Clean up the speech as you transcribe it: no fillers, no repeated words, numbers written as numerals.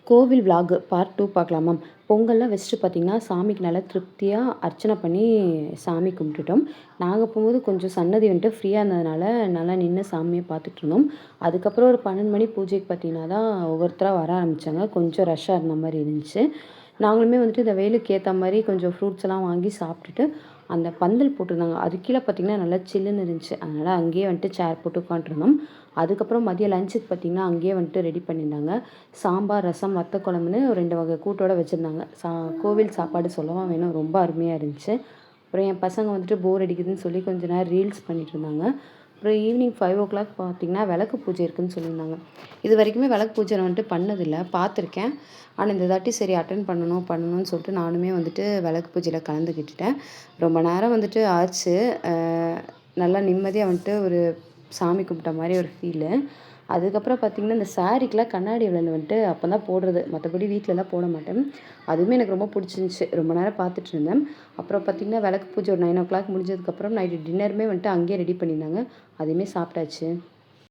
கோவில் vlog part 2 பார்க்கலாமாம். பொங்கல்லாம் வச்சுட்டு பார்த்தீங்கன்னா, சாமிக்கு நல்லா திருப்தியா அர்ச்சனை பண்ணி சாமி கும்பிட்டுட்டோம். நாங்க போகும்போது கொஞ்சம் சன்னதி வந்துட்டு ஃப்ரீயா இருந்ததுனால, நல்லா நின்னு சாமிய பார்த்துட்டுருந்தோம். அதுக்கப்புறம் ஒரு 12 மணி பூஜைக்கு பார்த்தீங்கன்னா தான் ஒவ்வொருத்தரா வர ஆரம்பிச்சாங்க. கொஞ்சம் ரஷ்ஷா இருந்த மாரி இருந்துச்சு. நாங்களுமே வந்துட்டு இந்த வெயிலுக்கு ஏத்த மாரி கொஞ்சம் ஃப்ரூட்ஸ் எல்லாம் வாங்கி சாப்பிட்டுட்டு, அந்த பந்தல் போட்டிருந்தாங்க. அது கீழ பார்த்தீங்கன்னா, நல்லா சில்லுன்னு இருந்துச்சு. அதனால அங்கேயே வந்துட்டு சேர் போட்டு உட்காந்துட்டுருந்தோம். அதுக்கப்புறம் மதியம் லஞ்சுக்கு பார்த்தீங்கன்னா, அங்கேயே வந்துட்டு ரெடி பண்ணியிருந்தாங்க. சாம்பார், ரசம், வத்த குழம்புன்னு 2 வகை கூட்டோட வச்சிருந்தாங்க. கோவில் சாப்பாடு சொல்லவா வேணும். ரொம்ப அருமையா இருந்துச்சு. அப்புறம் என் பசங்க வந்துட்டு போர் அடிக்குதுன்னு சொல்லி கொஞ்ச நேரம் ரீல்ஸ் பண்ணிட்டு இருந்தாங்க. அப்புறம் ஈவினிங் 5:00 பார்த்தீங்கன்னா, விளக்கு பூஜை இருக்குன்னு சொல்லியிருந்தாங்க. இதுவரைக்குமே விளக்கு பூஜை நான் வந்துட்டு பண்ணதில்ல. பார்த்துருக்கேன். ஆனா, இந்த தாட்டி சரி அட்டெண்ட் பண்ணணும்னு சொல்லிட்டு நானுமே வந்துட்டு விளக்கு பூஜையில கலந்துக்கிட்டுட்டேன். ரொம்ப நேரம் வந்துட்டு ஆச்சு. அ நல்லா நிம்மதியா வந்துட்டு ஒரு சாமி கும்பிட்ட மாரி ஒரு ஃபீலு. அதுக்கப்புறம் பார்த்தீங்கன்னா, இந்த சாரீக்கெலாம் கண்ணாடி வளையல் வந்துட்டு அப்போ தான் போடுறது. மத்தபடி வீட்லலாம் போட மாட்டேன். அதுவுமே எனக்கு ரொம்ப புடிச்சிருந்துச்சு. ரொம்ப நேரம் பார்த்துட்டுருந்தேன். அப்புறம் பார்த்தீங்கன்னா, விளக்கு பூஜை ஒரு 9:00 முடிஞ்சதுக்கப்புறம் நைட்டு டின்னருமே வந்துட்டு அங்கேயே ரெடி பண்ணியிருந்தாங்க. அதையுமே சாப்பிட்டாச்சு.